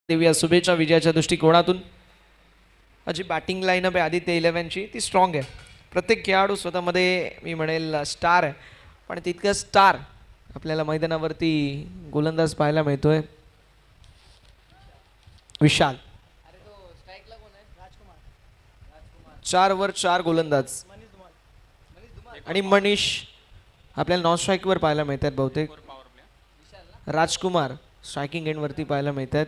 देऊया शुभेच्छा विजयाच्या दृष्टिकोनातून. जी बॅटिंग लाईनअप आहे आदित्य 11ची ती स्ट्रॉंग आहे. प्रत्येक खेळाडू स्वतःमध्ये मी म्हणेल स्टार आहे, पण तितकं स्टार आपल्याला मैदानावरती गोलंदाज पाहायला मिळतोय. विशाल 4 वर 4 गोलंदाज आणि मनीष आपल्याला नॉन स्ट्राईकवर पाहायला मिळतात. बहुतेक राजकुमार स्ट्रायकिंग एंडवरती पाहायला मिळतात.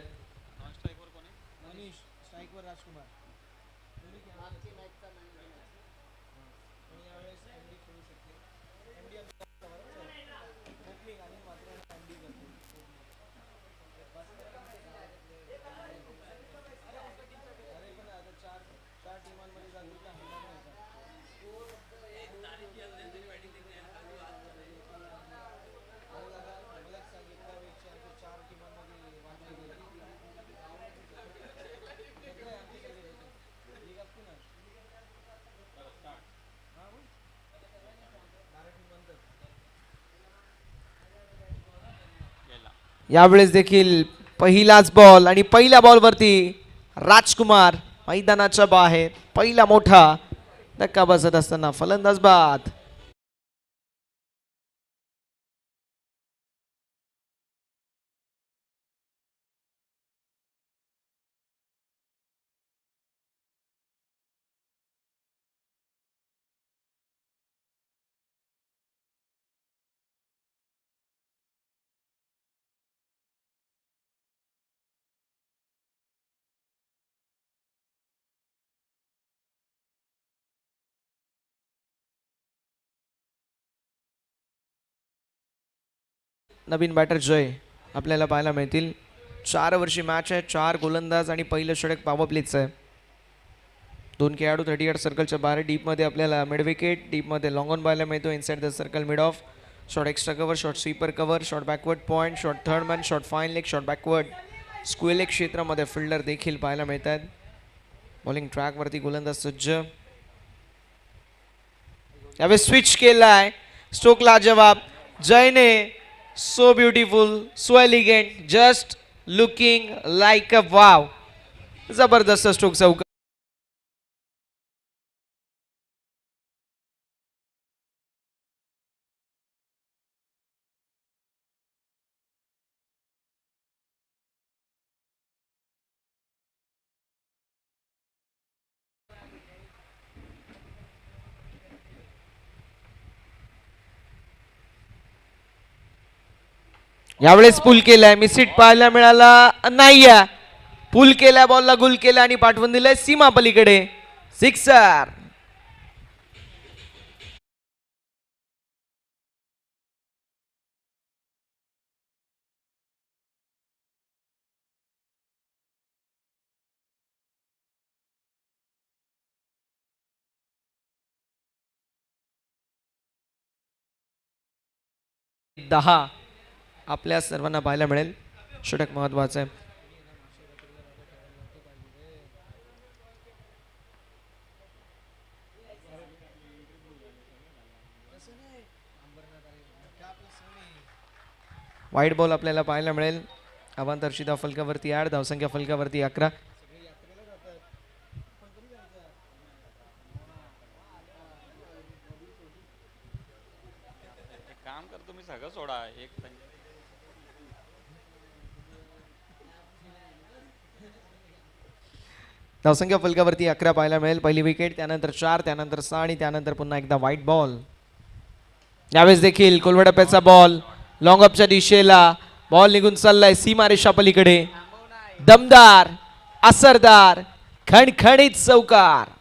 यावेळेस देखील पहिलाच बॉल आणि पहिल्या बॉलवरती राजकुमार मैदानाच्या बाहेर. पहिला मोठा धक्का बसत असताना फलंदाज बाद. नवीन बॅटर जय आपल्याला पाहायला मिळतील. 4 वर्षी मॅच आहे, 4 गोलंदाज आणि पहिलं षटक पॉवर प्लेचं आहे. 2 खेळाडू 38 सर्कलच्या बाहेर. डीपमध्ये आपल्याला मिड विकेट, डीपमध्ये लॉंग ऑन पाहायला मिळतो. Inside the circle mid of. Short extra cover, short sweeper cover, short backward point, short third man, short fine leg, short backward square leg क्षेत्रामध्ये फिल्डर देखील पाहायला मिळतात. बॉलिंग ट्रॅकवरती गोलंदाज सज्ज. यावेळेस स्विच केलाय. स्ट्रोकला जवाब जयने. So beautiful, so elegant, just looking like a wow. जबरदस्त स्ट्रोक चौक. यावेळेस पुल केलाय. मिसिट पाहायला मिळाला नाहीये. पुल केल्या बॉलला गुल केला आणि पाठवून दिलंय सीमा पलीकडे. सिक्सर. दहा आपल्या सर्वांना पाहायला मिळेल. षटक महत्वाचं आहे. वाईट बॉल आपल्याला पाहायला मिळेल. अवांतर शिदा फलकावरती ऍड. धावसंख्या फलकावरती 11. काम कर तुम्ही सगळं सोडा. एक धावसंख्या फलकावरती 11 पाहायला मिळेल. पहिली विकेट, त्यानंतर 4, त्यानंतर 6 आणि त्यानंतर पुन्हा एकदा व्हाईट बॉल. यावेळेस देखील कोलवडप्याचा बॉल लॉंग ऑफच्या दिशेला. बॉल निघून चाललाय सीमारेषा पलीकडे. दमदार, असरदार, खणखणीत चौकार.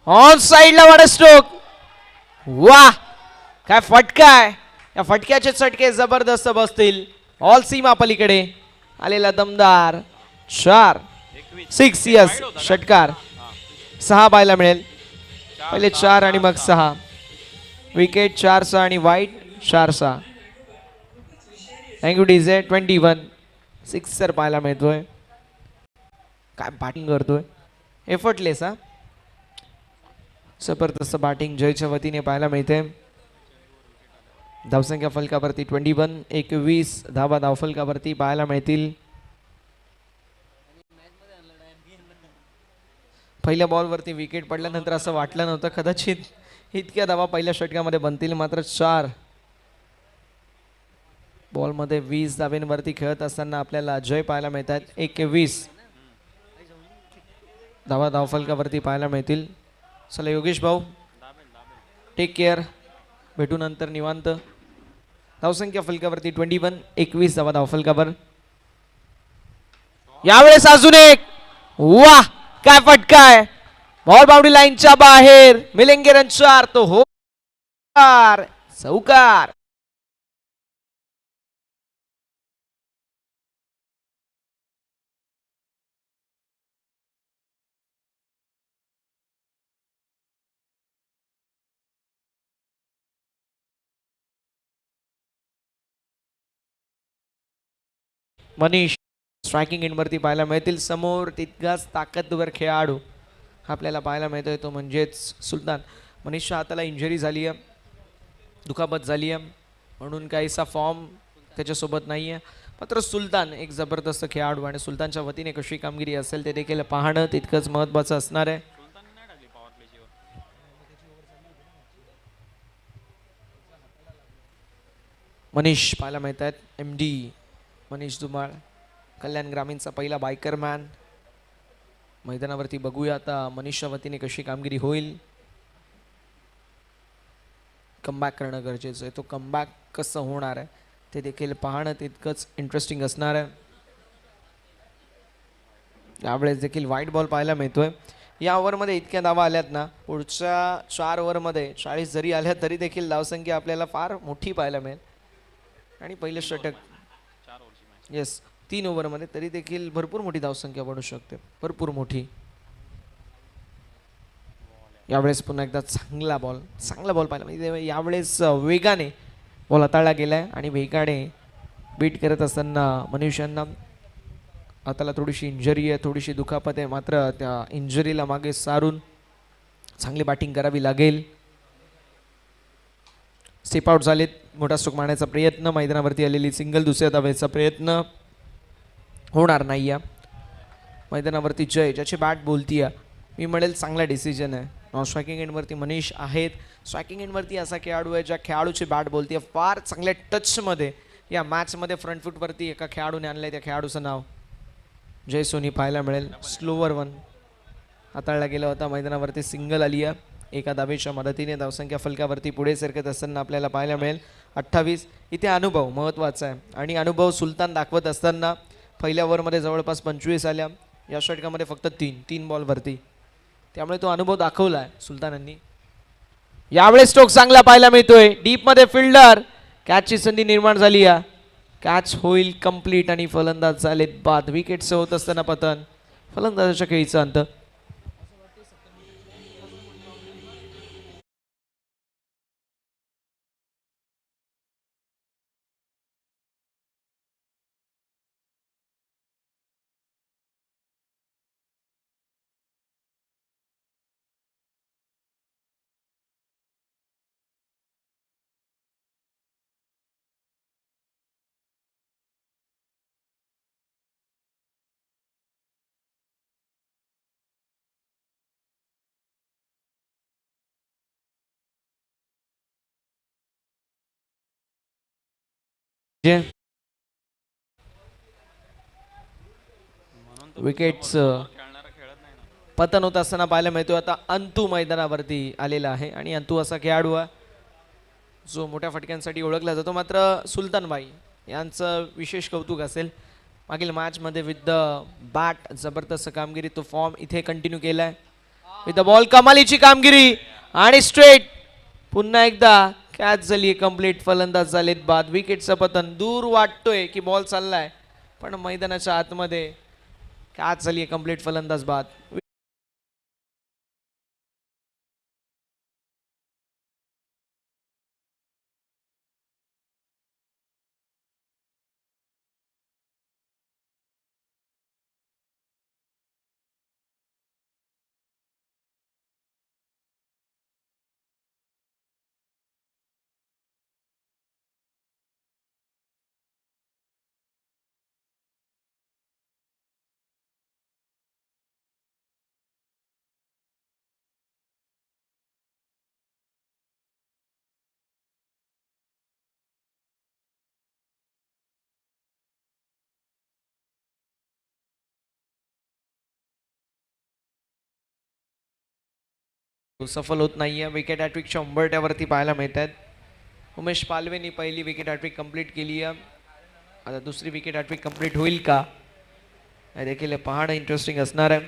ऑन साइडला वाडा स्ट्रोक. वा काय फटका आहे. या फटक्याचे चटके जबरदस्त बसतील. ऑल सीमा पलीकडे आलेला दमदार 4 6 यस षटकार. 6 पाहायला मिळेल. पहिले 4 आणि मग 6 विकेट. 4-6 आणि वाईट 4-6. Thank you DJ. 21 सिक्सर पाहायला मिळतोय. काय बॅटिंग करतोय. एफर्टलेस हा. जबरदस्त बॅटिंग जयच्या वतीने पाहायला मिळते. धावसंख्या फलकावरती 21. 21 धावा धावफलकावरती पाहायला मिळतील. पहिल्या बॉलवरती विकेट पडल्यानंतर असं वाटलं नव्हतं कदाचित इतक्या धावा पहिल्या षटकामध्ये बनतील. मात्र 4 बॉलमध्ये 20 धावेंवरती खेळत असताना आपल्याला जय पाहायला मिळतात. 21 धावा धावफलकावरती पाहायला मिळतील. चला योगेश भाऊ टेक केअर. भेटू नंतर निवांत. धावसंख्या फलकावरती 21. 21 धावा धावफलकावर. यावेळेस अजून एक. वाह काय फटका आहे. बॉल बाउंड्री लाईनच्या बाहेर. मिलेंगे रन 4 तो हो चौकार. मनीष स्ट्रायकिंग एंडवरती पाहायला मिळतील. समोर तितकाच ताकदवर खेळाडू आपल्याला पाहायला मिळतोय तो म्हणजेच सुलतान. मनीषच्या हाताला इंजरी झाली आहे. दुखापत झाली आहे म्हणून काहीसा फॉर्म त्याच्यासोबत नाही आहे. मात्र सुलतान एक जबरदस्त खेळाडू आणि सुलतानच्या वतीने कशी कामगिरी असेल ते देखील पाहणं तितकंच महत्त्वाचं असणार आहे. मनीष पाहायला मिळत आहेत. MD मनीष धुमाळ कल्याण ग्रामीणचा पहिला बायकर मॅन. मैदानावरती बघूया आता मनीषच्या वतीने कशी कामगिरी होईल. कमबॅक करणं गरजेचं आहे. तो कमबॅक कसं होणार आहे ते देखील पाहणं तितकंच इंटरेस्टिंग असणार आहे. यावेळेस देखील व्हाईट बॉल पाहायला मिळतोय. या ओव्हरमध्ये इतक्या धावा आल्यात ना पुढच्या 4 ओव्हरमध्ये 40 जरी आल्या तरी देखील धावसंख्या आपल्याला फार मोठी पाहायला मिळेल. आणि पहिलं षटक येस 3 ओव्हरमध्ये तरी देखील भरपूर मोठी धावसंख्या बनू शकते. भरपूर मोठी. यावेळेस पुन्हा एकदा चांगला बॉल पाहिला. म्हणजे यावेळेस वेगाने बॉल हाताळला गेलाय आणि वेगाने बीट करत असताना मनुष्यांना हाताला थोडीशी इंजरी आहे. थोडीशी दुखापत आहे. मात्र त्या इंजरीला मागे सारून चांगली बॅटिंग करावी लागेल. स्टेप आउट झालेत. मोठा स्ट्रोक मारण्याचा प्रयत्न. मैदानावरती आलेली सिंगल. दुसऱ्या धावेचा प्रयत्न होणार नाही आहे. मैदानावरती जय ज्याची बॅट बोलतीये. मी म्हणेल चांगला डिसिजन आहे. नॉन स्ट्रायकिंग एंडवरती मनीष आहेत. स्ट्रायकिंग एंडवरती असा खेळाडू आहे ज्या खेळाडूची बॅट बोलतीये. फार चांगल्या टचमध्ये या मॅचमध्ये फ्रंट फूटवरती एका खेळाडूने आणलंय. त्या खेळाडूचं नाव जय सोनी पाहायला मिळेल. स्लोवर 1 हाताळला गेला होता. मैदानावरती सिंगल आली आहे. एका धावेच्या मदतीने धावसंख्या फलकावरती पुढे सरकत असताना आपल्याला पाहायला मिळेल 28. इथे अनुभव महत्त्वाचा आहे आणि अनुभव सुलतान दाखवत असताना पहिल्या ओव्हरमध्ये जवळपास 25 आल्या. या षटकामध्ये फक्त 3 बॉलवरती. त्यामुळे तो अनुभव दाखवला आहे सुलतानांनी. यावेळेस स्ट्रोक चांगला पाहायला मिळतोय. डीपमध्ये फिल्डर कॅचची संधी निर्माण झाली आहे. कॅच होईल कंप्लीट आणि फलंदाज झालेत बाद. विकेटचं होत असताना पतन. फलंदाजाच्या खेळीचा अंत. विकेटचं पतन होत असताना पाहायला मिळतोय. आता अंतू मैदानावरती आलेला आहे आणि अंतू असा खेळाडू आहे जो मोठ्या फटक्यांसाठी ओळखला जातो. मात्र सुलतानबाई यांचं विशेष कौतुक असेल. मागील मॅचमध्ये विथ द बॅट जबरदस्त कामगिरी. तो फॉर्म इथे कंटिन्यू केलाय. With the ball. कमालीची कामगिरी आणि स्ट्रेट पुन्हा एकदा कॅच झाली कंप्लीट. फलंदाज झालेत बाद. विकेटचं पतन दूर वाटतोय की बॉल चाललाय पण मैदानाच्या आतमध्ये कॅच झाली कंप्लीट. फलंदाज बाद. सफल होत नाहीये. विकेट हॅट्रिकच्या उंबरट्यावरती पाहायला मिळत आहेत. उमेश पालवेनी पहिली विकेट हॅट्रिक कंप्लीट केली आहे. आता दुसरी विकेट हॅट्रिक कंप्लीट होईल का हे देखील पाहणं इंटरेस्टिंग असणार आहे.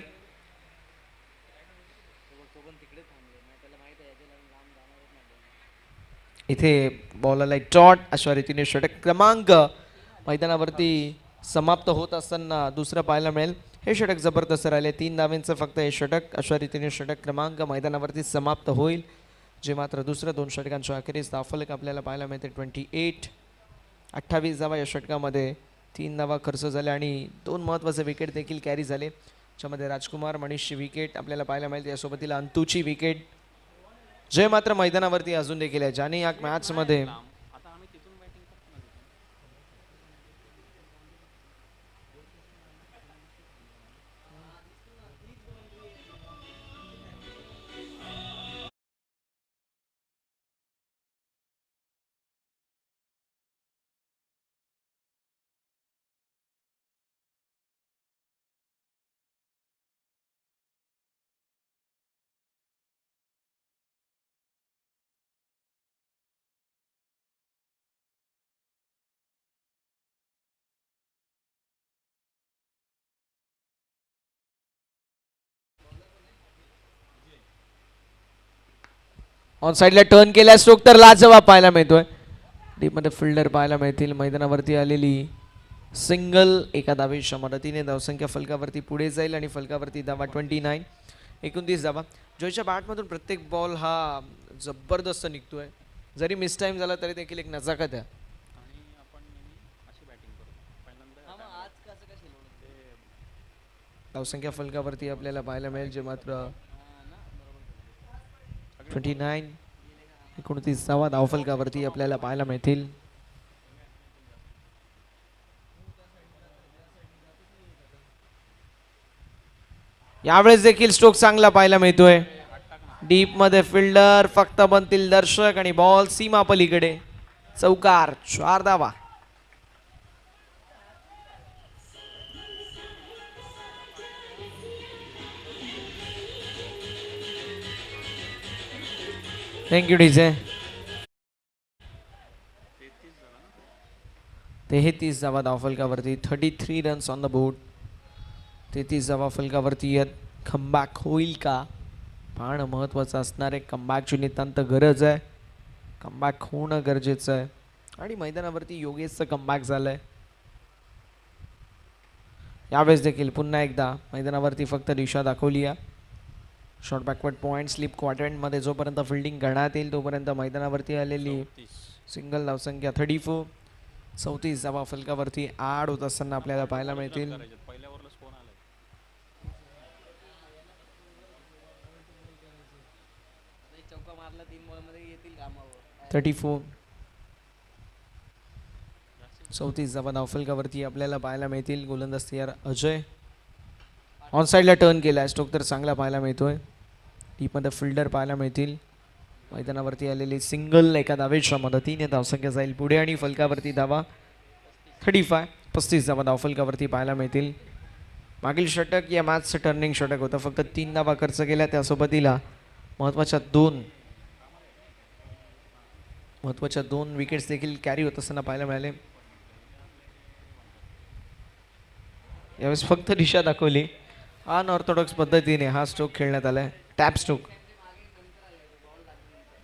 इथे बॉलरला एक डॉट. अशा रीतीने षटक क्रमांक मैदानावरती समाप्त होत असताना दुसरं पाहायला मिळेल. हे षटक जबरदस्त राहिले. 3 धावांचं फक्त हे षटक. अशा रीतीने षटक क्रमांक मैदानावरती समाप्त होईल जे मात्र दुसऱ्या 2 षटकांच्या अखेरीस धावफलक आपल्याला पाहायला मिळते 28. 28 धावा या षटकामध्ये 3 धावा खर्च झाल्या आणि 2 महत्त्वाचे विकेट देखील कॅरी झाले ज्यामध्ये राजकुमार मनीषची विकेट आपल्याला पाहायला मिळते. यासोबतीला अंतूची विकेट जे मात्र मैदानावरती अजून देखील आहे ज्याने या मॅचमध्ये ऑन साईडला टर्न केला. स्ट्रोक तर लाजवाब पाहायला मिळतोय. डीपमध्ये फिल्डर पाहायला मिळतील. मैदानावरती आलेली सिंगल एका धावेच्या मदतीने धावसंख्या फलकावरती पुढे जाईल आणि फलकावरती धावा 29. 29 धावा. जोईच्या बॅटमधून प्रत्येक बॉल हा जबरदस्त निघतोय. जरी मिस टाइम झाला तरी देखील एक नजाकत आहे. धावसंख्या फलकावरती आपल्याला पाहायला मिळेल जे मात्र 29. 29 धावा धावफलकावरती आपल्याला पाहायला मिळतील. यावेळेस देखील स्ट्रोक चांगला पाहायला मिळतोय. डीप मध्ये फिल्डर फक्त बनतील दर्शक आणि बॉल सीमा पलीकडे. चौकार. 4 धावा. Thank you DJ. 33 धावा धावफलकावरती. 33 रन्स ऑन द बोर्ड. 33 धावा फलकावरती येत. कमबॅक होईल का पाहणं महत्त्वाचं असणार आहे. कमबॅकची नितांत गरज आहे. कमबॅक होणं गरजेचं आहे आणि मैदानावरती योगेशचं कमबॅक झालंय. यावेळेस देखील पुन्हा एकदा मैदानावरती फक्त दिशा दाखवली आहे. शॉर्ट बॅकवर्ड पॉईंट स्लिप क्वाड्रंटमध्ये जोपर्यंत फिल्डिंग करण्यात येईल तोपर्यंत मैदानावरती आलेली सिंगल धावसंख्या 34. 34 धावा फलकावरती ॲड होत असताना आपल्याला पाहायला मिळतील. 34. 34 धावा धावफलकावरती आपल्याला पाहायला मिळतील. गोलंदाज तयार अजय. ऑन साईडला टर्न केला. स्ट्रोक तर चांगला पाहायला मिळतोय. डीपमध्ये फिल्डर पाहायला मिळतील. मैदानावरती आलेली सिंगल एका धावेच्या मदतीने धावसंख्या जाईल पुढे आणि फलकावरती धावा 35. 35 धावा धावफलकावरती पाहायला मिळतील. मागील षटक या मॅचचं टर्निंग षटक होतं. फक्त 3 धावा खर्च केल्या. त्यासोबतीला महत्त्वाच्या 2 विकेट्स देखील कॅरी होत असताना पाहायला मिळाले. यावेळेस फक्त दिशा दाखवली. अनऑर्थोडॉक्स पद्धतीने हा स्ट्रोक खेळण्यात आलाय. Tap stroke.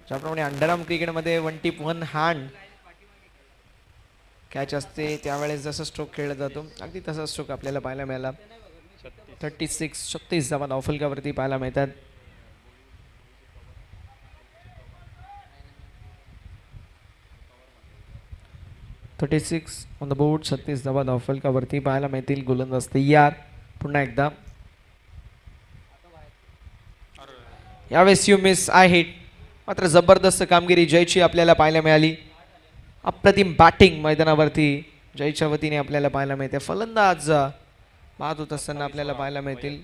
ज्याप्रमाणे अंडरआर्म क्रिकेटमध्ये one tip one hand catch असते त्यावेळेस जसं स्ट्रोक खेळला जातो अगदी तसा स्ट्रोक आपल्याला पाहायला मिळाला. 36 धावा धावफलकावरती पाहायला मिळतात. On the board. 36 धावा धावफलकावरती पाहायला मिळतील. गोलंदाज तयार. पुन्हा एकदा यावेळेस यू मिस आय हिट. मात्र जबरदस्त कामगिरी जयची आपल्याला पाहायला मिळाली. अप्रतिम बॅटिंग मैदानावरती जयच्या वतीने आपल्याला पाहायला मिळते. फलंदाज बाद होत असताना आपल्याला पाहायला मिळतील.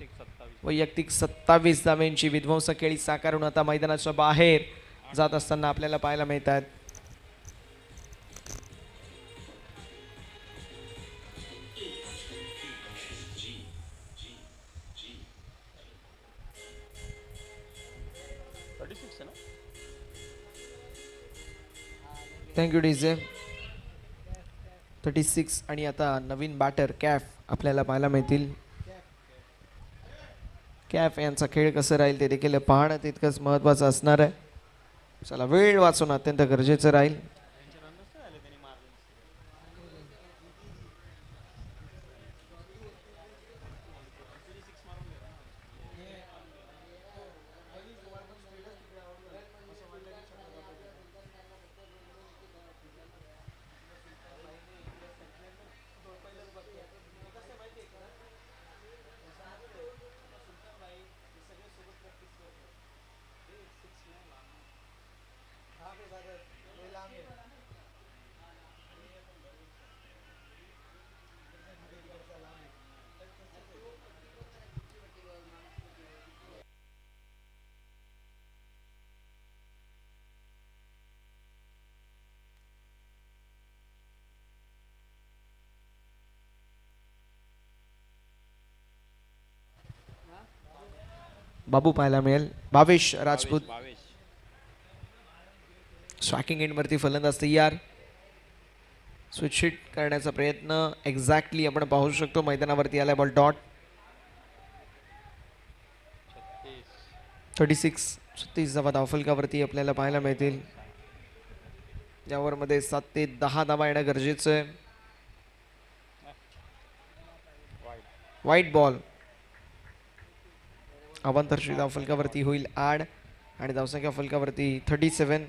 वैयक्तिक 27 धाव्यांची विध्वंसक खेळी साकारून आता मैदानाच्या बाहेर जात असताना आपल्याला पाहायला मिळतात. Thank you DJ. 36 आणि आता नवीन बॅटर कॅफ आपल्याला पाहायला मिळतील. कॅफ यांचा खेळ कसं राहील ते देखील पाहणं तितकंच महत्त्वाचं असणार आहे. चला वेळ वाचवणं अत्यंत गरजेचं राहील. बाबू पाहायला मिळेल. भावेश राजपूत स्ट्रायकिंग एंडवरती फलंदाज तयार. स्विच हिट करण्याचा प्रयत्न एक्झॅक्टली आपण पाहू शकतो. मैदानावरती आलाय बॉल. डॉट. 36 धावा धावफलकावरती आपल्याला पाहायला मिळतील. या ओव्हरमध्ये 7 ते 10 धावा येणं गरजेचं आहे. वाईट बॉल. अवांतरची धावफलकावरती होईल ॲड आणि धावसंख्या फलकावरती 37.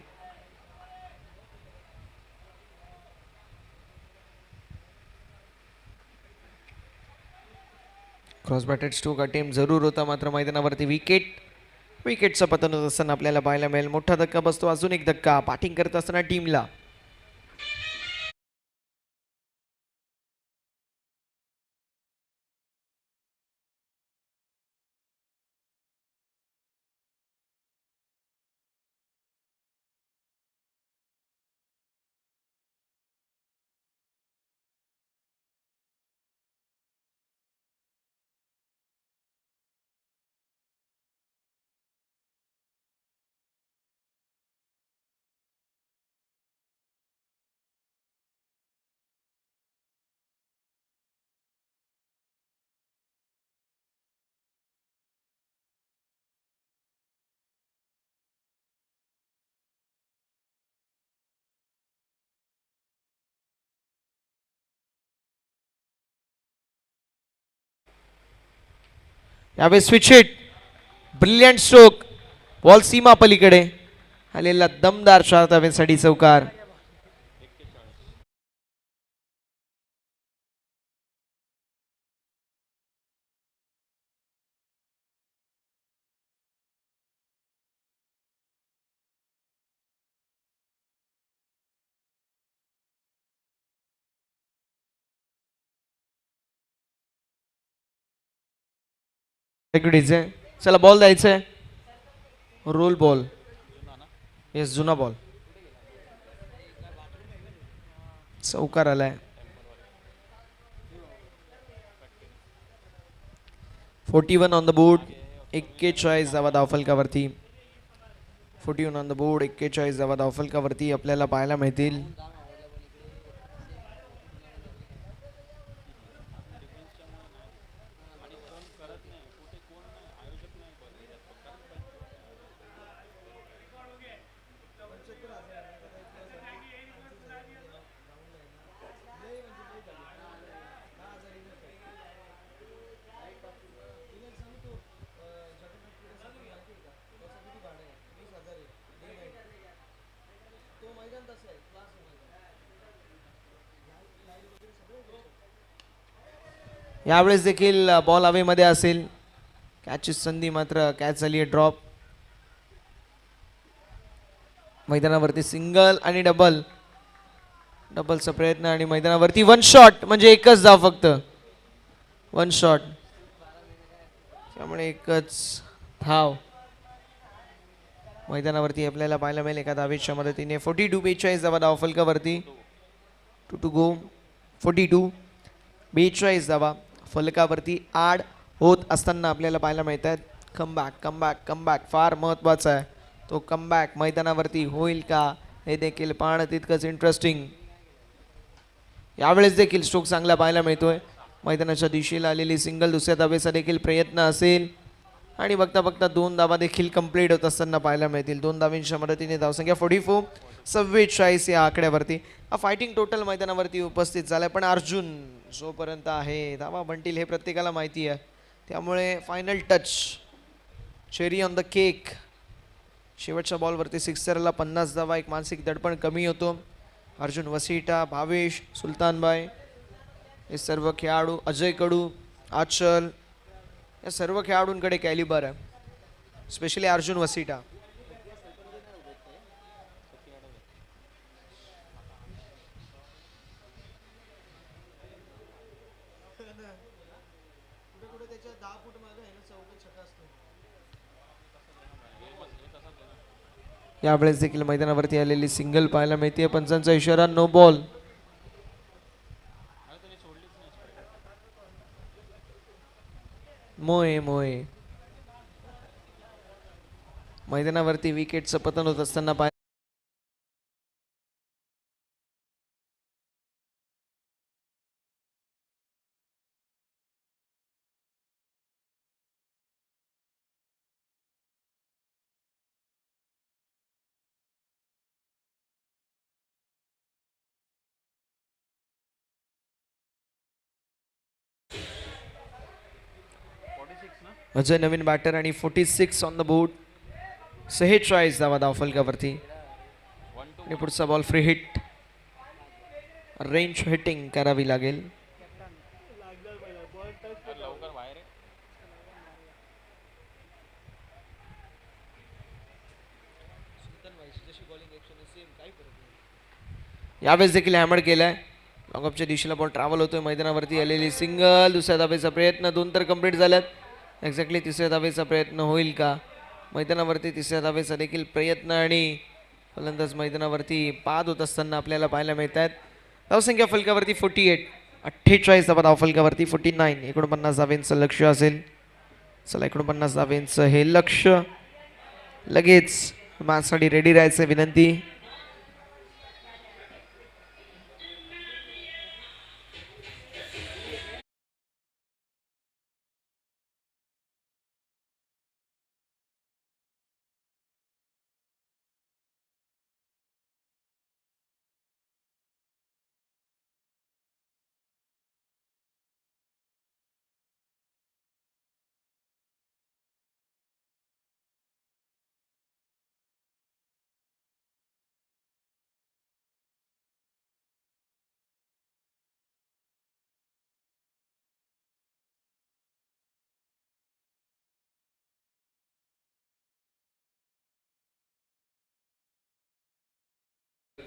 क्रॉस बॅटेड स्ट्रोक अटेम्प्ट जरूर होता मात्र मैदानावरती विकेटचं पतन होत असताना आपल्याला पाहायला मिळेल. मोठा धक्का बसतो. अजून एक धक्का बॅटिंग करत असताना टीमला. यावेळेस switch hit. Brilliant stroke. Ball सीमा पलीकडे आलेला दमदार शॉट धावेसाठी चौकार. चला बॉल द्यायचंय. Roll ball. येस जुना बॉल. चौकार आलाय. 41 ऑन द बोर्ड. 41 धावा धावफलकावरती. 41 ऑन द बोर्ड. 41 धावा धावफलकावरती आपल्याला पाहायला मिळतील. यावेळेस देखील बॉल हवेमध्ये असेल. कॅचची संधी मात्र कॅच झाली आहे ड्रॉप. मैदानावरती सिंगल आणि डबलचा प्रयत्न आणि मैदानावरती वन शॉट म्हणजे एकच धाव फक्त. वन शॉट त्यामुळे एकच धाव मैदानावरती आपल्याला पाहायला मिळेल एका धावेच्या मदतीने. 42-42 धावा धाव फलकावरती. 2 टू गो. 42-42 धावा फलकावरती आड होत असताना आपल्याला पाहायला मिळत आहेत. कमबॅक फार महत्वाचा आहे. तो कमबॅक मैदानावरती होईल का हे देखील पाहणं तितकंच इंटरेस्टिंग. यावेळेस देखील स्ट्रोक चांगला पाहायला मिळतोय. मैदानाच्या दिशेला आलेली सिंगल दुसऱ्या धावेचा देखील प्रयत्न असेल आणि बघता बघता 2 धावा देखील कंप्लीट होत असताना पाहायला मिळतील. 2 धावांच्या मदतीने धावसंख्या 44-44 या आकड्यावरती हा फायटिंग टोटल मैदानावरती उपस्थित झालाय. पण अर्जुन जोपर्यंत आहे धावा बनतील हे प्रत्येकाला माहिती आहे. त्यामुळे final touch cherry on the cake. शेवटच्या बॉलवरती सिक्सरला 50 धावा एक मानसिक दडपण कमी होतो. अर्जुन वसिटा, भावेश, सुलतानबाई हे सर्व खेळाडू, अजय कडू, आचल या सर्व खेळाडूंकडे कॅलिबर आहे. स्पेशली अर्जुन वसिटा. यावेळेस देखील मैदानावरती आलेली सिंगल पाहायला मिळते. पंचांचा इशारा नो बॉल. मोये मैदानावरती विकेटचं पतन होत असताना अजय नवीन बॅटर आणि 46 ऑन द बोर्ड. 46 धावा धाव फलकावरती आणि पुढचा ball free hit. Range hitting करावी लागेल. यावेळेस देखील हॅमर केलाय. लॉंगअपच्या दिशेला बॉल ट्रॅव्हल होतोय. मैदानावरती आलेली सिंगल दुसऱ्या धावेचा प्रयत्न 2 तर कंप्लीट झाल्यात. एक्झॅक्टली तिसऱ्या धावेचा प्रयत्न होईल का. मैदानावरती तिसऱ्या धावेचा देखील प्रयत्न आणि फलंदाज मैदानावरती बाद होत असताना आपल्याला पाहायला मिळत आहेत. धावसंख्या फलकावरती 48 धावा धाव फलकावरती 49. 49 धावेंचं लक्ष असेल. चला 49 धावेंचं हे लक्ष लगेच मॅचसाठी रेडी राहायचं विनंती.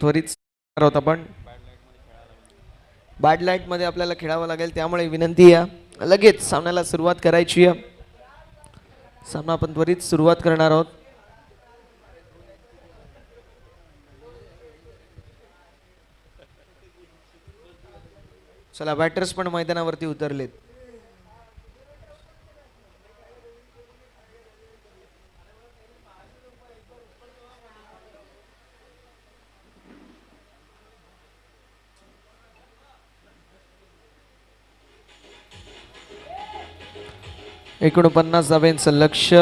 त्वरित होता पण बॅड लाईट मध्ये आपल्याला खेळावं लागेल. त्यामुळे विनंती आहे लगेच सामन्याला सुरुवात करायची आहे. सामना आपण त्वरित सुरुवात करणार आहोत. चला बॅटर्स पण मैदानावरती उतरलेत. एकूण 50 धावेंचं लक्ष.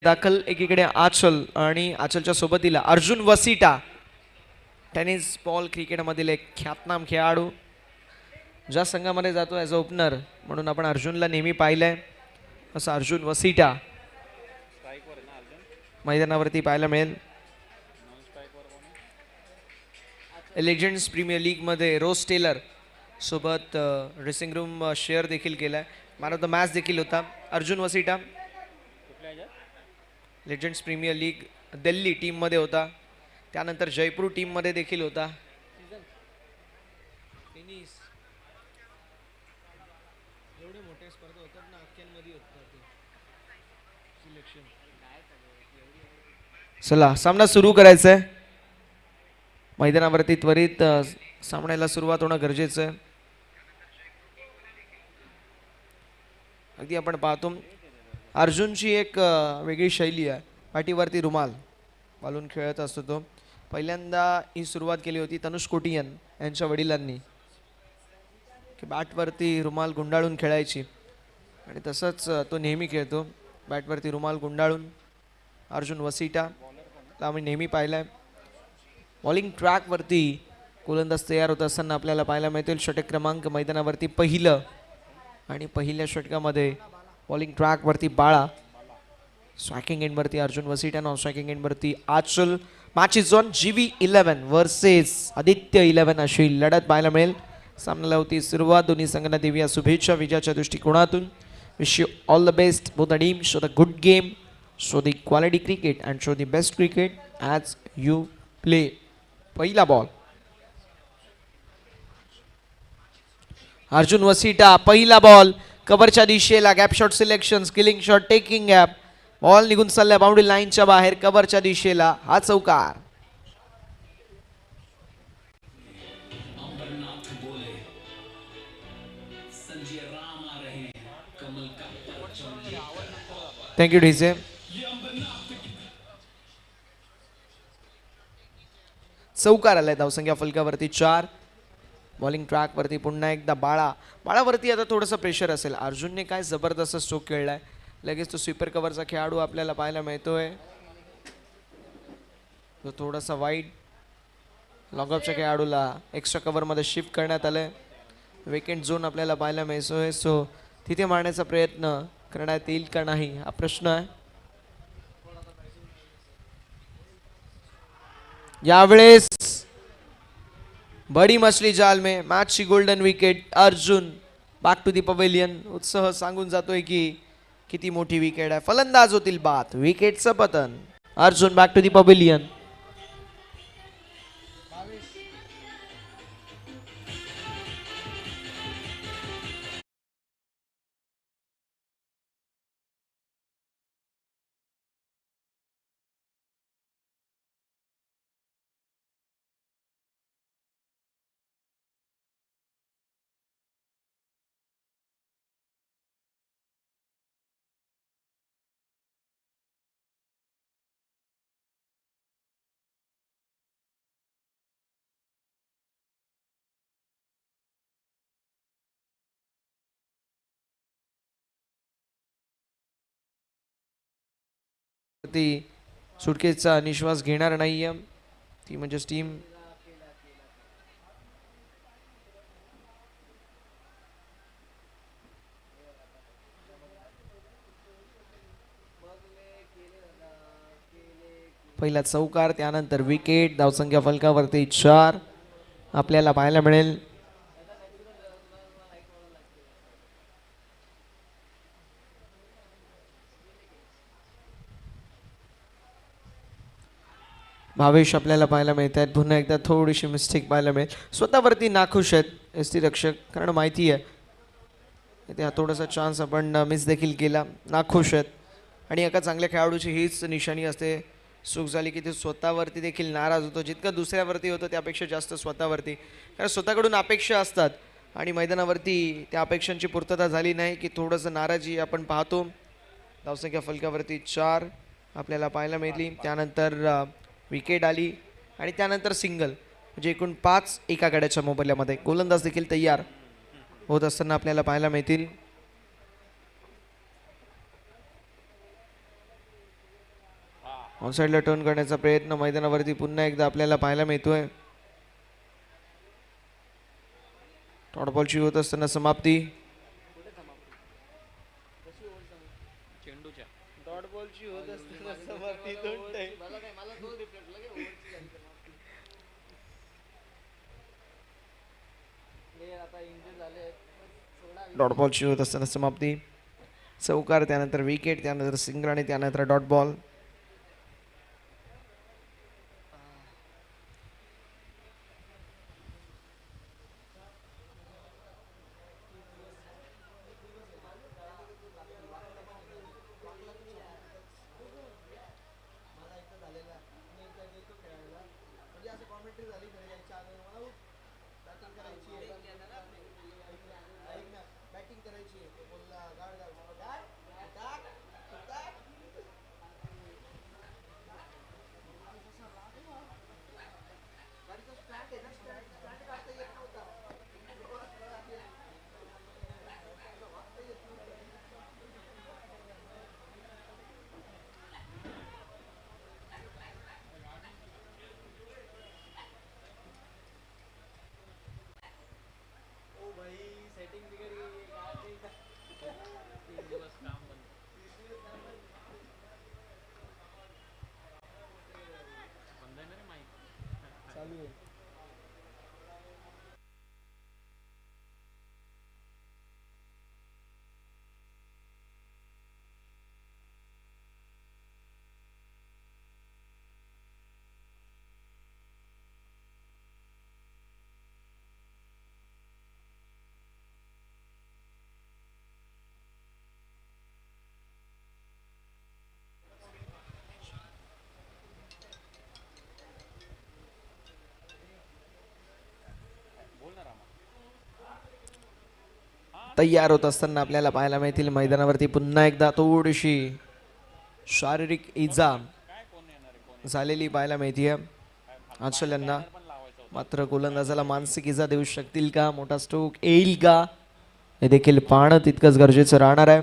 दाखल एकीकडे आचल आणि आचलच्या सोबतीला अर्जुन वसिटा, टेनिस बॉल क्रिकेटमधील एक ख्यातनाम खेळाडू. ज्या संघामध्ये जातो ॲज अ ओपनर म्हणून आपण अर्जुनला नेहमी पाहिलंय, असं अर्जुन वसिटा स्ट्राईकवर आहे ना अर्जुन, मैदानावरती पाहायला मिळेल. नॉन स्ट्राईकवर कोण? लेजेंड्स प्रीमियर लीगमध्ये रोज टेलर सोबत ड्रेसिंग रूम शेअर देखील केलाय. मॅन ऑफ द मॅच देखील होता अर्जुन वसिटा. कुठल्या ह्याच्यात? लेजेंड्स प्रीमियर लीग दिल्ली टीममध्ये होता, त्यानंतर जयपूर टीममध्ये देखील होता. एवढे मोठ्या स्पर्धा होतात ना, अख्ख्यांमध्ये होतात सिलेक्शन. चला सामना सुरू करायचा आहे. मैदानावरती त्वरित सामन्याला सुरुवात होणं गरजेचं आहे. अगदी आपण पाहतो अर्जुनची एक वेगळी शैली आहे. पाठीवरती रुमाल घालून खेळत असतो तो. पहिल्यांदा ही सुरुवात केली होती तनुष कोटियन यांच्या वडिलांनी, की बॅटवरती रुमाल गुंडाळून खेळायची, आणि तसंच तो नेहमी खेळतो बॅटवरती रुमाल गुंडाळून. अर्जुन वसिटा आम्ही नेहमी पाहिलाय. बॉलिंग ट्रॅकवरती गोलंदाज तयार होत असताना आपल्याला पाहायला मिळतील. षटक क्रमांक मैदानावरती पहिलं, आणि पहिल्या षटकामध्ये बॉलिंग ट्रॅकवरती बाळा, स्ट्रायकिंग एंडवरती अर्जुन वसिटा, नॉन स्ट्रायकिंग एंडवरती Achal. Match is on. GV11 versus Aditya 11 अशी लढत पाहायला मिळेल. सामन्याला होती सुरुवात. दोन्ही संघांना देऊया शुभेच्छा विजयाच्या दृष्टिकोनातून. Wish you all the best both the team. Show the good game, show the quality cricket and show the best cricket as you play. पहिला बॉल अर्जुन वसिटा, पहिला बॉल कव्हरच्या दिशेला. Gap shot selection, skilling shot, taking gap. Ball निघून चालल्या boundary लाईनच्या बाहेर कव्हरच्या दिशेला. हा चौकार. Thank you DJ. चौकार आलाय. धावसंख्या फलकावरती 4. बॉलिंग ट्रॅकवरती पुन्हा एकदा बाळावरती आता थोडंसं प्रेशर असेल. अर्जुनने काय जबरदस्त स्ट्रोक खेळलाय. लगेच तो स्वीपर कव्हरचा खेळाडू आपल्याला पाहायला मिळतोय. तो थोडासा वाईड लॉंगऑफच्या खेळाडूला एक्स्ट्रा कव्हरमध्ये शिफ्ट करण्यात आलंय. वेकेंट झोन आपल्याला पाहायला मिळतोय, सो तिथे मारण्याचा प्रयत्न करण्यात येईल का नाही हा प्रश्न आहे. यावेळेस बडी मछली जाल में मॅचची golden wicket. Arjun back to the pavilion. उत्साह सांगून जातोय की किती मोठी विकेट आहे. फलंदाज होतील बाद. विकेटचं पतन. Arjun back to the pavilion. ती सुटकेचा निश्वास घेणार नाहीये, ती म्हणजे टीम. पहिला चौकार, त्यानंतर विकेट. धावसंख्या फलकावरती 4 आपल्याला पाहायला मिळेल. भावेश आपल्याला पाहायला मिळत आहेत. पुन्हा एकदा थोडीशी मिस्टेक पाहायला मिळेल. स्वतःवरती नाखुश आहेत एसटी रक्षक, कारण माहिती आहे ते थोडासा चान्स आपण मिस देखील केला. नाखुश आहेत, आणि एका चांगल्या खेळाडूची हीच निशाणी असते. चूक झाली की ते स्वतःवरती देखील नाराज होतो. जितकं दुसऱ्यावरती होतं त्यापेक्षा जास्त स्वतःवरती, कारण स्वतःकडून अपेक्षा असतात आणि मैदानावरती त्या अपेक्षांची पूर्तता झाली नाही की थोडंसं नाराजी आपण पाहतो. धावसंख्या फलकावरती 4 आपल्याला पाहायला मिळाली. त्यानंतर विकेट आली आणि त्यानंतर सिंगल, म्हणजे एकूण 5 एका गड्याच्या मोबदल्यामध्ये. गोलंदाज देखील तयार होत असताना आपल्याला पाहायला मिळतील. ऑन साईडला टर्न करण्याचा प्रयत्न मैदानावरती पुन्हा एकदा आपल्याला पाहायला मिळतोय. डॉट बॉलची होत असताना समाप्ती. चेंडूच्या डॉट बॉलची होत असताना समाप्ती 2 टाइम. डॉट बॉलची होत असताना समाप्ती. चौकार, त्यानंतर विकेट, त्यानंतर सिंगल आणि त्यानंतर डॉट बॉल. तयार होत असताना आपल्याला पाहायला मिळतील मैदानावरती पुन्हा एकदा थोडीशी शारीरिक इजा झालेली पाहायला मिळतीये आचल्यांना. मात्र गोलंदाजाला मानसिक इजा देऊ शकतील का, मोठा स्ट्रोक येईल का, हे देखील पाहणं तितकंच गरजेचं राहणार आहे.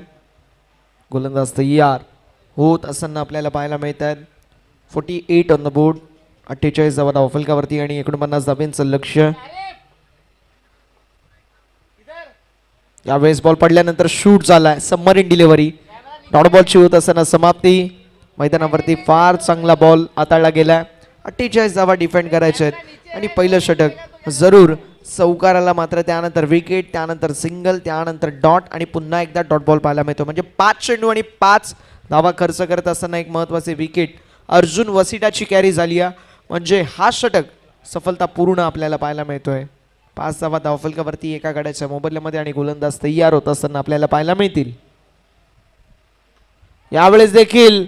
गोलंदाज तयार होत असताना आपल्याला पाहायला मिळत आहेत. 48 ऑन द बोर्ड, 48 धावा धावफलकावरती आणि 49 धाब्यांचं लक्ष्य. यावेळेस बॉल पडल्यानंतर शूट झालाय, सबमरीन डिलिव्हरी. डॉट बॉलची होत असताना समाप्ती. मैदानावरती फार चांगला बॉल हाताळला गेलाय. 48 धावा डिफेंड करायचे आहेत आणि पहिलं षटक जरूर चौकाराला. मात्र त्यानंतर विकेट, त्यानंतर सिंगल, त्यानंतर डॉट आणि पुन्हा एकदा डॉट बॉल पाहायला मिळतो. म्हणजे 5 चेंडू आणि 5 धावा खर्च करत असताना एक महत्त्वाचे विकेट अर्जुन वसिटाची कॅरी झाली आहे. म्हणजे हा षटक सफलतापूर्ण आपल्याला पाहायला मिळतोय. 5 धावा धावफलकावरती एका गाड्याच्या मोबदल्यामध्ये आणि गोलंदाज तयार होत असताना आपल्याला पाहायला मिळतील. यावेळेस देखील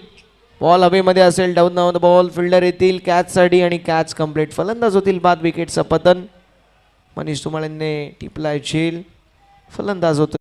बॉल हवेमध्ये असेल, डाऊन डाऊन बॉल, फिल्डर येतील कॅचसाठी आणि कॅच कंप्लीट. फलंदाज होतील बाद, विकेटचं पतन. मनीष धुमाळेंनी टिपलाय झेल. फलंदाज होतो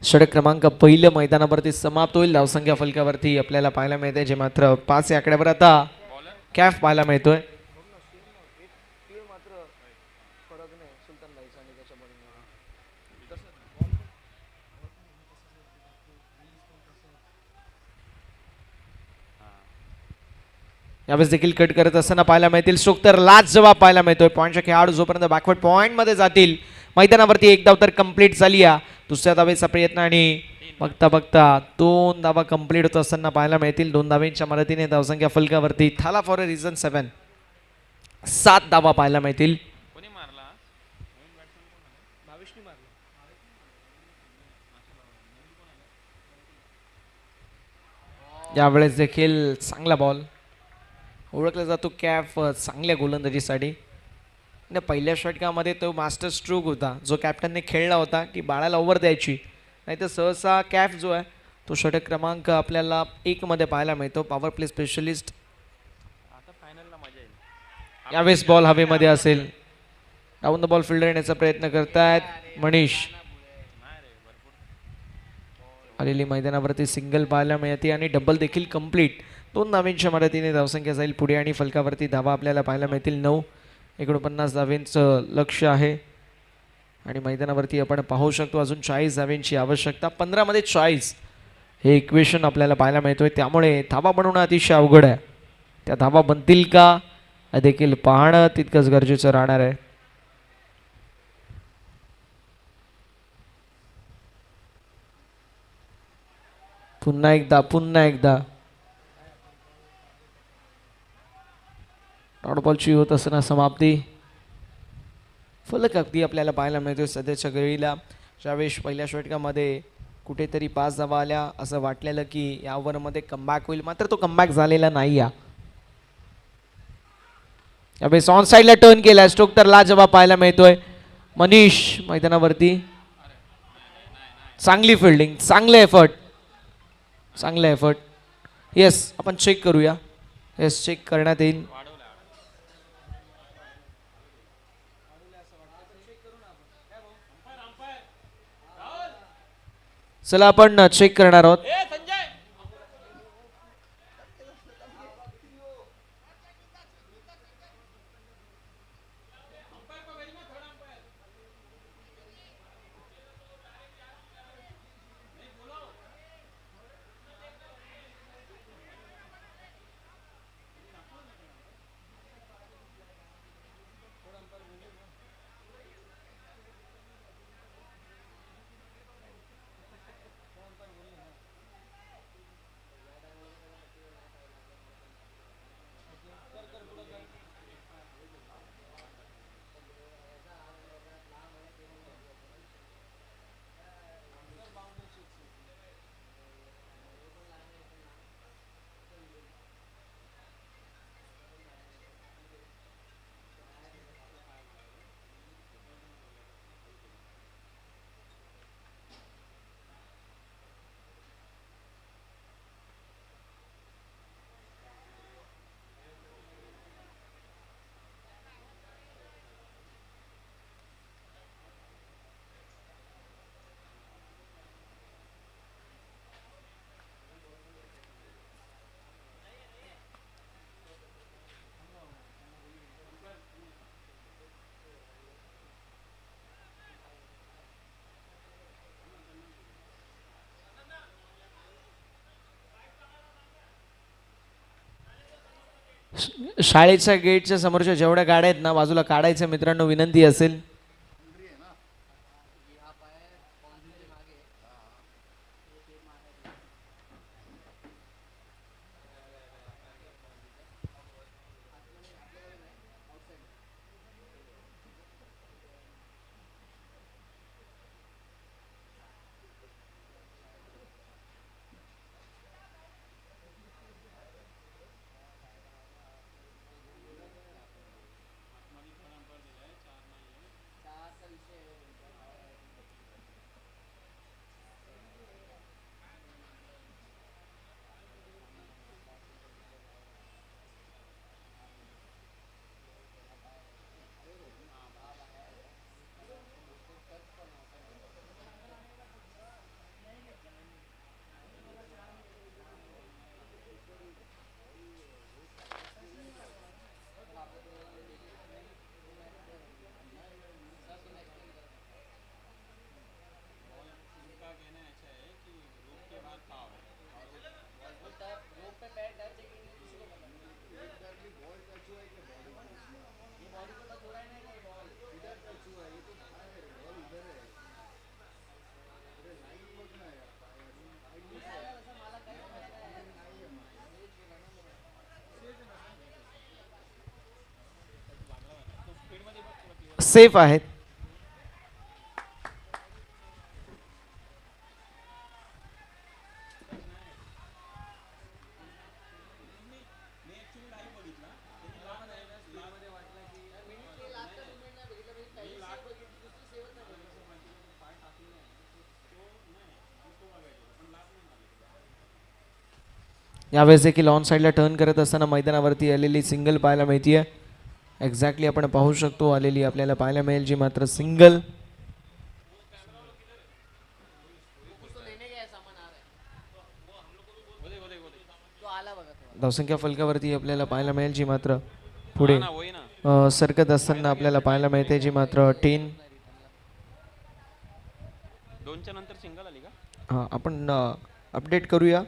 षटक क्रमांक पहिलं मैदानावरती समाप्त होईल. धावसंख्या फलकावरती आपल्याला पाहायला मिळते, जे मात्र 5 या आकड्यावर आता कॅफ पाहायला मिळतोय. यावेळेस देखील कट करत असताना पाहायला मिळतील. स्ट्रोक तर लास्ट जवाब पाहायला मिळतोय. पॉईंटच्या खेळाडू जोपर्यंत बॅकवर्ड पॉईंट मध्ये जातील मैदानावरती एक धाव तर कंप्लीट झाली या. दुसऱ्या धावेचा प्रयत्न आणि बघता बघता 2 धावा कंप्लीट होत असताना पाहायला मिळतील. 2 धावेंच्या मदतीने धावसंख्या फलकावरती थाला फॉर अ रिझन 7. 7 धावा पाहायला मिळतील. कोणी मारला भावेशनी मारलं. यावेळेस देखील चांगला बॉल ओळखला जातो कॅफ चांगल्या गोलंदाजीसाठी. आणि पहिल्या षटकामध्ये तो मास्टर स्ट्रोक होता जो कॅप्टनने खेळला होता की बाळाला ओव्हर द्यायची, नाहीतर सहसा कॅफ जो आहे तो षटक क्रमांक आपल्याला 1 मध्ये पाहायला मिळतो. Power play specialist. आता फायनलला मजा येईल. यावेळेस बॉल हवेमध्ये असेल. डाऊन द बॉल फिल्डर येण्याचा प्रयत्न करतायत मनीष. नाही रे भरपूर आलेली मैदानावरती सिंगल पाहायला मिळते आणि डबल देखील कंप्लीट. 2 धावेंच्या मदतीने धावसंख्या जाईल पुढे आणि फलकावरती धावा आपल्याला पाहायला मिळतील 9. 49 धावेंचं लक्ष आहे आणि मैदानावरती आपण पाहू शकतो अजून 40 धावेंची आवश्यकता. 15 मध्ये 40 हे इक्वेशन आपल्याला पाहायला मिळतोय. त्यामुळे धावा बनवणं अतिशय अवघड आहे. त्या धावा बनतील का हे देखील पाहणं तितकंच गरजेचं राहणार आहे. पुन्हा एकदा डॉट बॉलची होत असताना समाप्ती. फलक अगदी आपल्याला पाहायला मिळतोय सध्याच्या घडीला. ज्यावेळेस पहिल्या षटकामध्ये कुठेतरी 5 धावा आल्या असं वाटलेलं की या ओव्हरमध्ये कमबॅक होईल, मात्र तो कमबॅक झालेला नाही. यावेळेस ऑन साईडला टर्न केला स्ट्रोक तर लाजवाब पाहायला मिळतोय. मनीष मैदानावरती चांगली फिल्डिंग, चांगले एफर्ट. येस आपण चेक करूया. येस चेक करण्यात येईल. चला आपण चेक करणार आहोत. शाळेच्या गेटच्या समोरच्या जेवढ्या गाड्या आहेत ना बाजूला काढायच्या मित्रांनो विनंती असेल. सेफ आहेत. यावेळेस देखील ऑन साईडला टर्न करत असताना मैदानावरती आलेली सिंगल पाहायला मिळतीये. एक्झॅक्टली आपण पाहू शकतो आलेली आपल्याला पाहायला मिळेल जी मात्र सिंगल. धावसंख्या फलकावरती आपल्याला पाहायला मिळेल जी मात्र पुढे ना होई ना सरकत असताना आपल्याला पाहायला मिळते जी मात्र 10. 2च्या नंतर सिंगल आली का? हां आपण अपडेट करूया.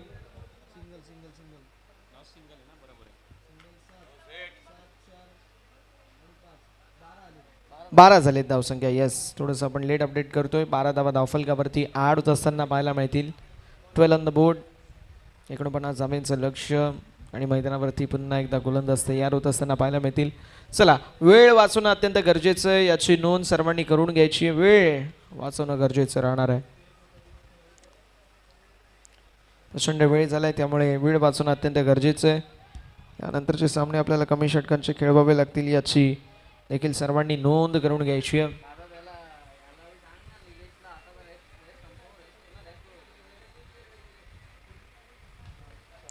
12 झालेत धावसंख्या. येस थोडंसं आपण लेट अपडेट करतोय. 12 धावा धावफलकावरती ॲड होत असताना पाहायला मिळतील. 12 ऑन द बोर्ड. 49 धावांचं लक्ष आणि मैदानावरती पुन्हा एकदा गोलंदाज तयार होत असताना पाहायला मिळतील. चला वेळ वाचवणं अत्यंत गरजेचं आहे, याची नोंद सर्वांनी करून घ्यायची आहे. वेळ वाचवणं गरजेचं राहणार आहे. प्रचंड वेळ झालाय त्यामुळे वेळ वाचवणं अत्यंत गरजेचं आहे. यानंतरचे सामने आपल्याला कमी षटकांचे खेळवावे लागतील याची देखील सर्वांनी नोंद करून घ्यायची आहे.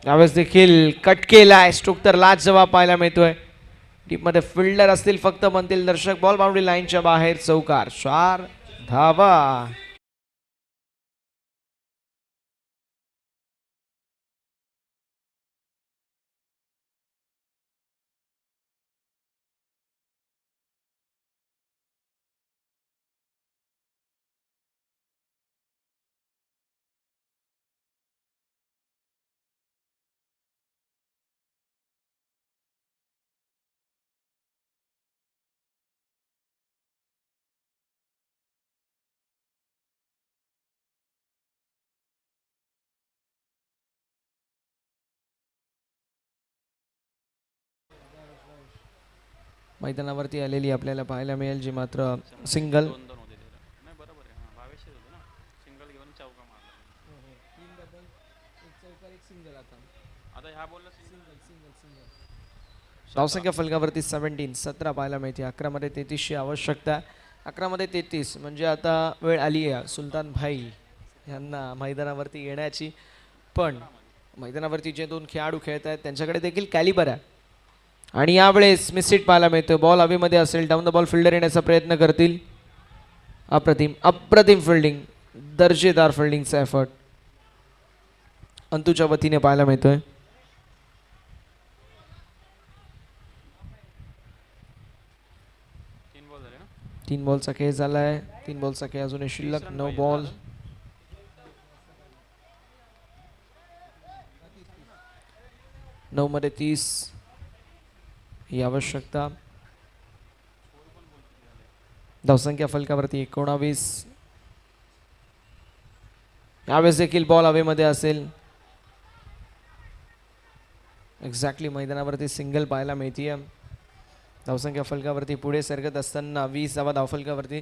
यावेळेस देखील कट केलाय स्ट्रोक तर लाजवाब पाहायला मिळतोय. टीममध्ये फिल्डर असतील फक्त म्हणतील दर्शक. बॉल बाउंड्री लाईनच्या बाहेर चौकार. 4 धावा. मैदानावरती आलेली आपल्याला पाहायला मिळेल जी मात्र सिंगल. 2-2 होते ते. नाही बरोबर आहे. हां 22 होते ना. सिंगल घेऊन चौका मारला. आता ह्या बॉलला सिंगल. धावसंख्या फलकावरती 17 पाहायला मिळते. 11 मध्ये 33ची आवश्यकता. 11 मध्ये 33 म्हणजे आता वेळ आली आहे सुलतान भाई यांना मैदानावरती येण्याची. पण मैदानावरती जे 2 खेळाडू खेळत आहेत त्यांच्याकडे देखील कॅलिबर आहे आणि यावेळेस मिसहिट पाहायला मिळतो. बॉल हवेमध्ये असेल. डाऊन द बॉल फिल्डर येण्याचा प्रयत्न करतील. अप्रतिम फिल्डिंग. दर्जेदार फिल्डिंगचा एफर्ट अंतूच्या वतीने पाहायला मिळतोय. बॉल झाले ना. 3 बॉलचा खेळ झालाय. 3 बॉलचा खेळ अजूनही शिल्लक. 9 बॉल. 9 मध्ये 30 ही आवश्यकता. धावसंख्या फलकावरती 19. यावेळेस देखील बॉल हवेमध्ये असेल. एक्झॅक्टली मैदानावरती सिंगल पाहायला मिळतीये. धावसंख्या फलकावरती पुढे सरकत असताना 20 धावा धावफलकावरती.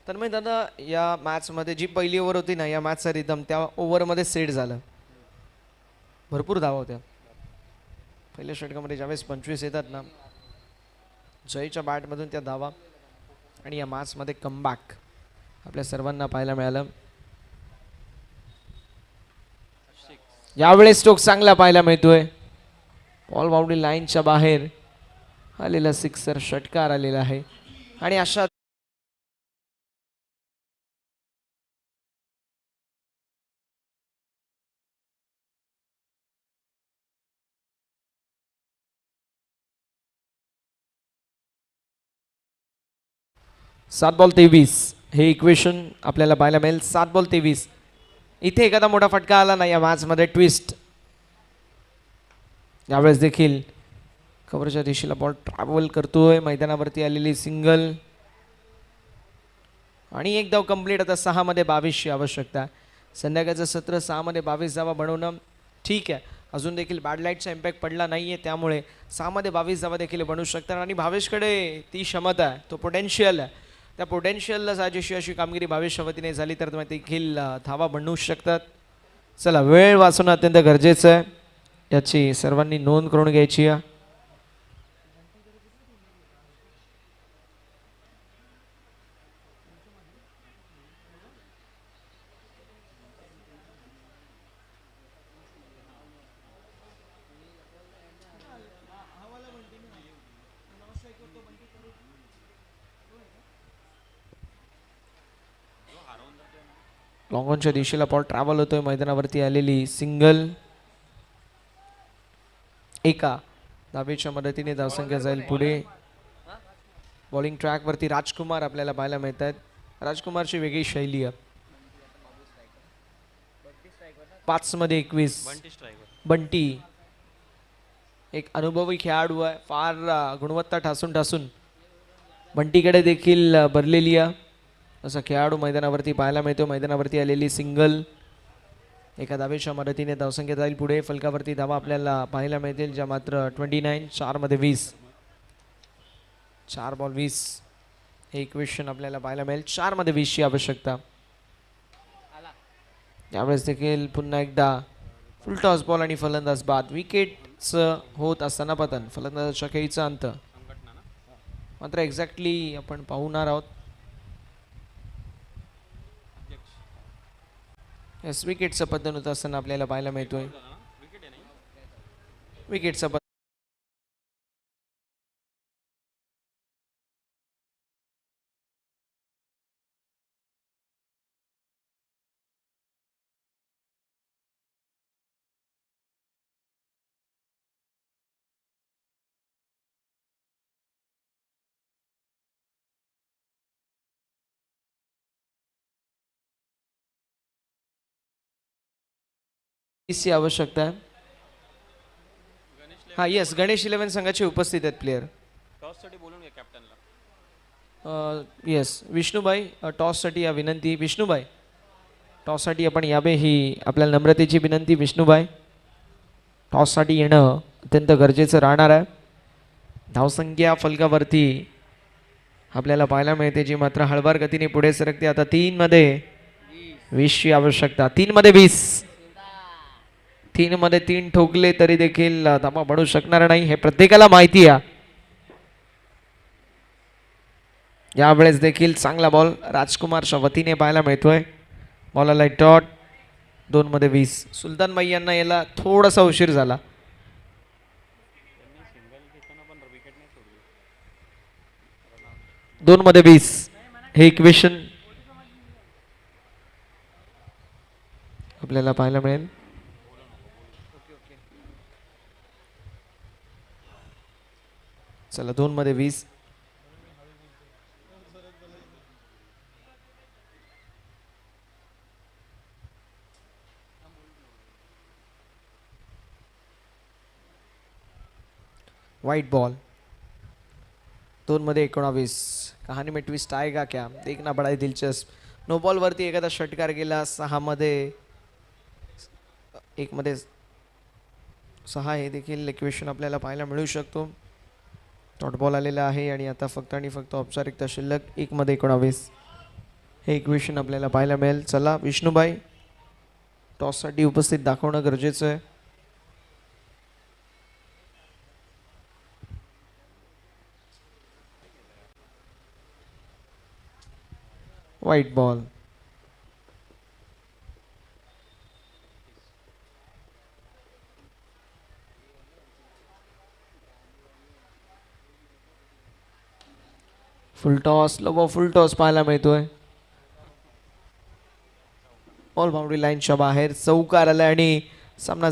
तर मग दादा या मॅचमध्ये जी पहिली ओव्हर होती ना, या मॅचचा रिदम त्या ओव्हरमध्ये सेट झालं. भरपूर धावा होत्या पहिल्या षटकामध्ये. ज्यावेळेस 25 येतात ना जयच्या बॅटमधून त्या धावा आणि या मॅचमध्ये कमबॅक आपल्या सर्वांना पाहायला मिळालं. यावेळेस स्ट्रोक चांगला पाहायला मिळतोय. बॉल बाउंड्री लाईनच्या बाहेर आलेला सिक्सर षटकार आलेला आहे आणि अशा सात बॉल 23 हे इक्वेशन आपल्याला पाहायला मिळेल. 7 बॉल 23. इथे एखादा मोठा फटका आला ना या मॅचमध्ये ट्विस्ट. यावेळेस देखील कव्हरच्या दिशेला बॉल ट्रॅव्हल करतोय. मैदानावरती आलेली सिंगल आणि एक धाव कंप्लीट. आता 6 मध्ये 22ची आवश्यकता. संध्याकाळचं सत्र 6 मध्ये 22 धावा बनवणं ठीक आहे. अजून देखील बॅड लाईटचा इम्पॅक्ट पडला नाही आहे, त्यामुळे 6 मध्ये 22 धावा देखील बनू शकतात आणि भावेशकडे ती क्षमता आहे, तो पोटेन्शियल आहे. त्या पोटेन्शियलला साजेशी अशी कामगिरी भावेशच्या वतीने झाली तर देखील धावा बनवू शकतात. चला, वेळ वाचवणं अत्यंत गरजेचं आहे, याची सर्वांनी नोंद करून घ्यायची आहे. लॉंगॉनच्या दिशेला बॉल ट्रॅव्हल होतोय, मैदानावरती आलेली सिंगल, एका धावेच्या मदतीने धावसंख्या जाईल पुढे. बॉलिंग ट्रॅकवरती राजकुमार आपल्याला पाहायला मिळत आहेत. राजकुमारची वेगळी शैली आहे. 5 मध्ये 21 बंटी स्ट्रायकर. बंटी एक अनुभवी खेळाडू आहे, फार गुणवत्ता ठासून ठासून बंटीकडे देखील भरलेली आहे असा खेळाडू मैदानावरती पाहायला मिळतो. मैदानावरती आलेली सिंगल, एका धावेच्या मदतीने धावसंख्या जाईल पुढे. फलकावरती धावा आपल्याला पाहायला मिळतील, ज्या मात्र 29. 4 मध्ये 20, 4 बॉल 20 हे इक्वेशन आपल्याला पाहायला मिळेल. 4 मध्ये 20 ची आवश्यकता. यावेळेस देखील पुन्हा एकदा फुल टॉस बॉल आणि फलंदाज बाद. विकेटचं होत असताना पतन, फलंदाजाच्या खेळीचा अंत. संघटना ना. मात्र एक्झॅक्टली आपण पाहणार आहोत. येस, विकेटचं पतन होत असताना आपल्याला पाहायला मिळतोय. विकेट आहे नाही. विकेटचं पतन ची आवश्यकता आहे. हा, येस, गणेश 11 संघाचे उपस्थित आहेत प्लेयर. टॉससाठी बोलून घ्या कॅप्टनला. येस, विष्णुभाई टॉससाठी या विनंती. विष्णुभाई टॉससाठी आपण यावे ही आपल्याला नम्रतेची विनंती. विष्णुभाई टॉससाठी येणं अत्यंत गरजेचं राहणार आहे. धावसंख्या फलकावरती आपल्याला पाहायला मिळते, जी मात्र हळवार गतीने पुढे सरकते. आता 3 मध्ये 20 ची आवश्यकता. 3 मध्ये 20, 3 मध्ये 3 ठोकले तरी देखील धावा बनू शकणार नाही, हे प्रत्येकाला माहिती आहे. यावेळेस देखील चांगला बॉल राजकुमारच्या वतीने पाहायला मिळतोय. बॉल आलाय डॉट. 2 मध्ये 20. सुलतान भाई यांना याला थोडासा उशीर झाला. त्यांनी सिंगल घेताना पण विकेट नाही सोडली. 2 मध्ये 20 हे इक्वेशन आपल्याला पाहायला मिळेल. चला, 2 मध्ये 20. White ball. 2 मध्ये 19. कहाणी में ट्विस्ट आएगा क्या, देखना बड़ा ही दिलचस्प. नो बॉल वरती एखादा षटकार गेला. 6 मध्ये 1 मध्ये 6 हे देखील इक्वेशन आपल्याला पाहायला मिळू शकतो. डॉट बॉल आलेला आहे आणि आता फक्त आणि फक्त औपचारिकता शिल्लक. 1 मध्ये 19 हे इक्वेशन आपल्याला पाहायला मिळेल. चला, विष्णुभाई टॉससाठी उपस्थित दाखवणं गरजेचं आहे. वाईट बॉल. फुल टॉस, लो फुल टॉस पाहायला मिळतोय. बॉल बाउंड्री लाईनच्या बाहेर चौकार आला आणि सामना